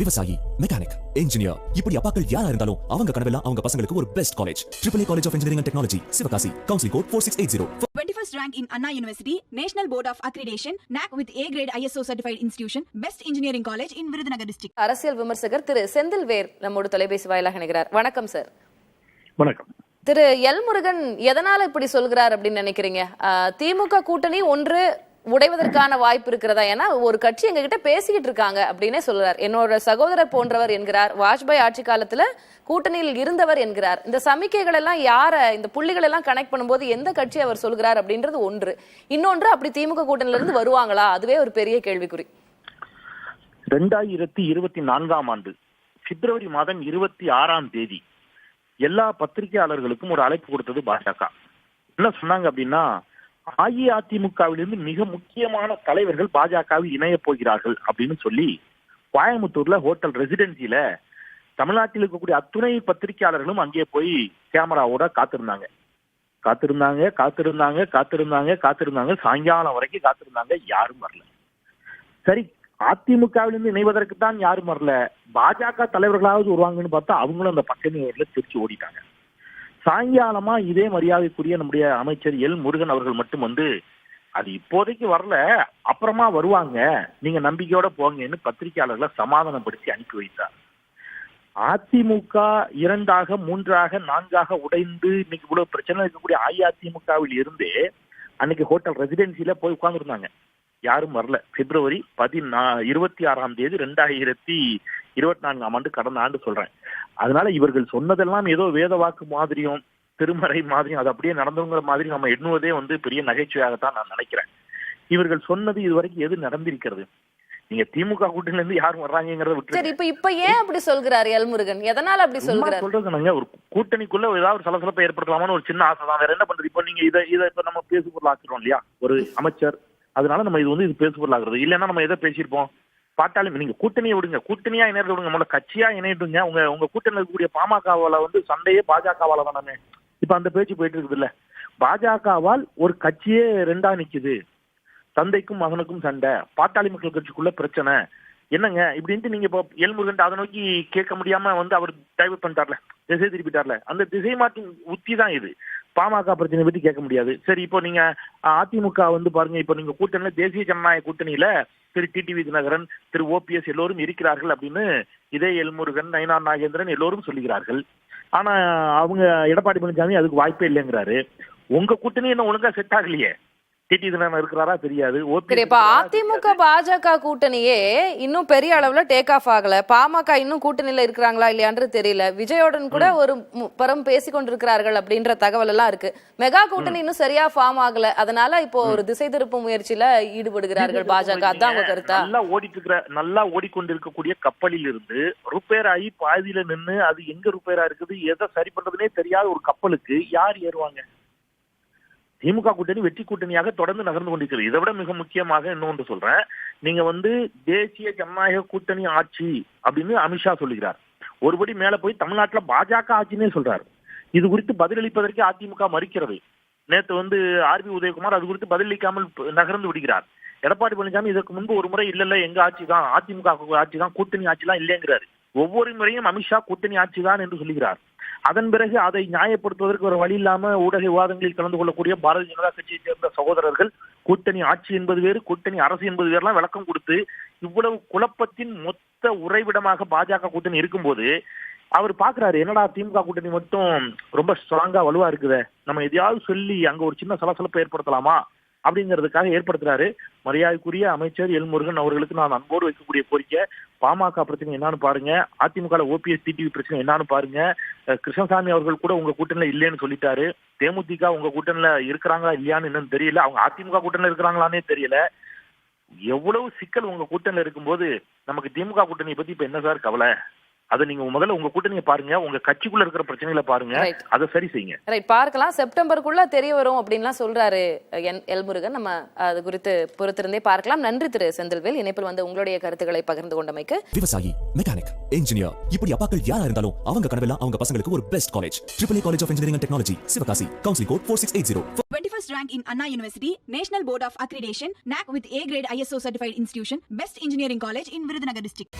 விவசாயி, mechanic, engineer, இப்படி அப்பாக்கள் யாரா இருந்தாலும் அவங்க கனவெல்லாம் அவங்க பசங்களுக்கு ஒரு best college. AAA College of Engineering and Technology, Sivakasi. Counseling code 4680. 21st rank in Anna University, National Board of Accreditation, NAC with A grade ISO certified institution, Best Engineering College in Virudhunagar district. அரசியல் விமர்சகர் திரு செந்தில்வேல் நம்மோடு தொலைபேசி வாயிலாக இணைகிறார். வணக்கம் sir. வணக்கம். திரு L Murugan எதனால இப்படி சொல்கிறார் அப்படின்னு நினைக்கிறீங்க? திமுக கூட்டணி ஒன்று உடைவதற்கான வாய்ப்பு இருக்கிறதா? ஏன்னா ஒரு கட்சி எங்க கிட்ட பேசிக்கிட்டு இருக்காங்க அப்படின்னே சொல்றார். என்னோட சகோதரர் போன்றவர் என்கிறார். வாஜ்பாய் ஆட்சி காலத்துல கூட்டணியில் இருந்தவர் என்கிறார். இந்த சமிக்கைகள் எல்லாம் இந்த புள்ளிகள் எல்லாம் கனெக்ட் பண்ணும்போது எந்த கட்சி அவர் சொல்கிறார் அப்படின்றது ஒன்று. இன்னொன்று, அப்படி திமுக கூட்டணியில இருந்து வருவாங்களா? அதுவே ஒரு பெரிய கேள்விக்குறி. 2024 ஆண்டு பிப்ரவரி மாதம் 26 எல்லா பத்திரிகையாளர்களுக்கும் ஒரு அழைப்பு கொடுத்தது பாஜக. என்ன சொன்னாங்க அப்படின்னா, அஇஅதிமுகவிலிருந்து மிக முக்கியமான தலைவர்கள் பாஜகவில் இணைய போகிறார்கள் அப்படின்னு சொல்லி கோயம்புத்தூர்ல ஹோட்டல் ரெசிடென்சில தமிழ்நாட்டில் இருக்கக்கூடிய அத்துணை பத்திரிகையாளர்களும் அங்கே போய் கேமராவோட காத்திருந்தாங்க. சாயங்காலம் வரைக்கும் காத்திருந்தாங்க. யாரும் வரல. சரி, அதிமுகவிலிருந்து இணைவதற்கு தான் யாரும் வரல, பாஜக தலைவர்களாவது வருவாங்கன்னு பார்த்தா அவங்களும் அந்த பக்கத்துல திருச்சி ஓடிட்டாங்க. சாயங்காலமா இதே மரியாதைக்குரிய நம்முடைய அமைச்சர் எல் முருகன் அவர்கள் மட்டும் வந்து, அது இப்போதைக்கு வரல, அப்புறமா வருவாங்க, நீங்க நம்பிக்கையோட போங்கன்னு பத்திரிகையாளர்களை சமாதானப்படுத்தி அனுப்பி வைத்தார். அதிமுக 2ஆக 3ஆக 4ஆக உடைந்து இன்னைக்கு இவ்வளவு பிரச்சனை இருக்கக்கூடிய அஇஅதிமுகவில் இருந்தே அன்னைக்கு ஹோட்டல் ரெசிடென்சில போய் உட்கார்ந்துருந்தாங்க. யாரும் வரல. பிப்ரவரி 26 2024 ஆண்டு, கடந்த ஆண்டு சொல்றேன். அதனால இவர்கள் சொன்னதெல்லாம் ஏதோ வேத வாக்கு மாதிரியும் திருமறை மாதிரியும் அது அப்படியே நடந்தவங்கிற மாதிரி நம்ம எண்ணுவதே வந்து பெரிய நகைச்சுவையாகத்தான் நான் நினைக்கிறேன். இவர்கள் சொன்னது இதுவரைக்கும் எது நடந்திருக்கிறது? நீங்க திமுக கூட்டணியில இருந்து யாரும் வர்றாங்கிறத விட்டு இப்ப ஏன் அப்படி சொல்கிறார் எல் முருகன்? எதனால அப்படி சொல்றாரு? சொல்றதுங்க, ஒரு கூட்டணிக்குள்ள ஏதாவது ஒரு சலசலப்பை ஏற்படுத்தலாமான்னு ஒரு சின்ன ஆசை தான். வேற என்ன பண்றது? இப்போ நீங்க இதை இப்ப நம்ம பேசுபொருள் ஆக்கிறோம் இல்லையா, ஒரு அமைச்சர். அதனால நம்ம இது பேசுபொருள் ஆகுறது. இல்லைன்னா நம்ம எதை பேசியிருப்போம்? பாட்டாளி, நீங்க கூட்டணியை விடுங்க, கூட்டணியா இணையத்தை விடுங்க, முதல்ல கட்சியா இணையிடுங்க. உங்க கூட்டணியில் இருக்கக்கூடிய பாமகவால வந்து சண்டையே பாஜகவால தானே. இப்ப அந்த பேச்சு போயிட்டு இருக்குது இல்ல. பாஜகவால் ஒரு கட்சியே 2ஆ நிக்குது. தந்தைக்கும் மகனுக்கும் சண்டை, பாட்டாளி மக்கள் கட்சிக்குள்ள பிரச்சனை என்னங்க இப்படின்ட்டு நீங்க இப்போ எல் முருகன் அதை நோக்கி கேட்க முடியாம வந்து அவர் டைவர்ட் பண்ணிட்டார்ல, திசை திருப்பிட்டார்ல. அந்த திசை மாற்றும் உத்தி தான் இது. பாமக பிரச்சனை பத்தி கேட்க முடியாது. சரி, இப்போ நீங்க அதிமுக வந்து பாருங்க, இப்போ நீங்க கூட்டணியில தேசிய ஜனநாயக கூட்டணியில திரு டிடிவி தினகரன், திரு ஓபிஎஸ் எல்லோரும் இருக்கிறார்கள் அப்படின்னு இதே எல் முருகன், நயினார் நாகேந்திரன் எல்லோரும் சொல்லுகிறார்கள். ஆனா அவங்க எடப்பாடி பழனிசாமி அதுக்கு வாய்ப்பே இல்லைங்கிறாரு. உங்க கூட்டணி என்ன ஒழுங்கா செட் ஆகலையே. இருக்கிறாரா தெரியாது. அதிமுக பாஜக கூட்டணியே இன்னும் பெரிய அளவுல டேக் ஆஃப் ஆகல. பாமக இன்னும் கூட்டணியில இருக்கிறாங்களா இல்லையான்றது தெரியல. விஜயோடன் கூட ஒரு புறம் பேசி கொண்டிருக்கிறார்கள் அப்படின்ற தகவல் எல்லாம் இருக்கு. மெகா கூட்டணி இன்னும் சரியா ஃபார்ம் ஆகல. அதனால இப்போ ஒரு திசை திருப்பு முயற்சியில ஈடுபடுகிறார்கள் பாஜக. அதான் உங்க கருத்தா? நல்லா ஓடிக்கொண்டிருக்கக்கூடிய கப்பலில் இருந்து ரிப்பேர் ஆகி பாதியில நின்று அது எங்க ரிப்பேரா இருக்குது, எதை சரி பண்றதுனே தெரியாத ஒரு கப்பலுக்கு யார் ஏறுவாங்க? திமுக கூட்டணி வெற்றி கூட்டணியாக தொடர்ந்து நகர்ந்து கொண்டிருக்கிறது. இதை விட மிக முக்கியமாக இன்னொன்று சொல்றேன். நீங்க வந்து தேசிய ஜனநாயக கூட்டணி ஆட்சி அப்படின்னு அமித்ஷா சொல்லுகிறார். ஒருபடி மேல போய் தமிழ்நாட்டுல பாஜக ஆட்சினே சொல்றாரு. இது குறித்து பதிலளிப்பதற்கு அதிமுக மறுக்கிறது. நேற்று வந்து ஆர்பி உதயகுமார் அது குறித்து பதிலளிக்காமல் நகர்ந்து விடுகிறார். எடப்பாடி பழனிசாமி இதற்கு முன்பு ஒரு முறை இல்ல எங்க ஆட்சி தான், அதிமுக ஆட்சி தான், கூட்டணி ஆட்சி எல்லாம் இல்லைங்கிறாரு. ஒவ்வொரு முறையும் அமித்ஷா கூட்டணி ஆட்சி தான் என்று சொல்லுகிறார். அதன் பிறகு அதை நியாயப்படுத்துவதற்கு ஒரு வழி இல்லாம ஊடக விவாதங்களில் கலந்து கொள்ளக்கூடிய பாரதிய ஜனதா கட்சியை சேர்ந்த சகோதரர்கள் கூட்டணி ஆட்சி என்பது வேறு, கூட்டணி அரசு என்பது வேறுலாம் விளக்கம் கொடுத்து இவ்வளவு குழப்பத்தின் மொத்த உறைவிடமாக பாஜக கூட்டணி இருக்கும்போது அவர் பாக்குறாரு, என்னடா திமுக கூட்டணி மட்டும் ரொம்ப ஸ்ட்ராங்கா வலுவா இருக்குதே, நம்ம எதையாவது சொல்லி அங்க ஒரு சின்ன சலசலப்பை ஏற்படுத்தலாமா அப்படிங்கிறதுக்காக ஏற்படுத்துறாரு. மரியாதைக்குரிய அமைச்சர் எல் முருகன் அவர்களுக்கு நான் அன்போடு வைக்கக்கூடிய கோரிக்கை, பாமக பிரச்சனை என்னன்னு பாருங்க, அதிமுக ஓபிஎஸ் டிடிவி பிரச்சனை என்னன்னு பாருங்க. கிருஷ்ணசாமி அவர்கள் கூட உங்க கூட்டணியில இல்லைன்னு சொல்லிட்டாரு. தேமுதிக உங்க கூட்டணியில இருக்கிறாங்களா இல்லையான்னு என்னன்னு தெரியல. அவங்க அதிமுக கூட்டணியில இருக்கிறாங்களானே தெரியல. எவ்வளவு சிக்கல் உங்க கூட்டணியில இருக்கும்போது நமக்கு திமுக கூட்டணியை பத்தி இப்ப என்ன சார் கவலை? அதை நீங்க முதல்ல உங்க கூட்டணியை பாருங்க, உங்க கட்சிக்குள்ள இருக்கிற பிரச்சனைகளை பாருங்க, அதை சரி செய்யுங்க. பார்க்கலாம், செப்டம்பருக்குள்ள தெரிய வரும் அப்படின்லாம் சொல்றாரு எல் முருகன். நம்ம அது குறித்து பொறுத்திருந்தே பார்க்கலாம். நன்றி திரு செந்தில்வேல், இணைப்பில் வந்து உங்களுடைய கருத்துக்களை பகிர்ந்து கொண்டமைக்கு. விவசாயி, மெக்கானிக், இன்ஜினியர், இப்படி அப்பாக்கள் யாரா இருந்தாலும் அவங்க கனவெல்லாம் அவங்க பசங்களுக்கு ஒரு best college. AAA College of Engineering and Technology, Sivakasi. Counseling code 4680. 21st rank in Anna University, National Board of Accreditation, NAC with A grade ISO certified institution, Best Engineering College in Virudhunagar district.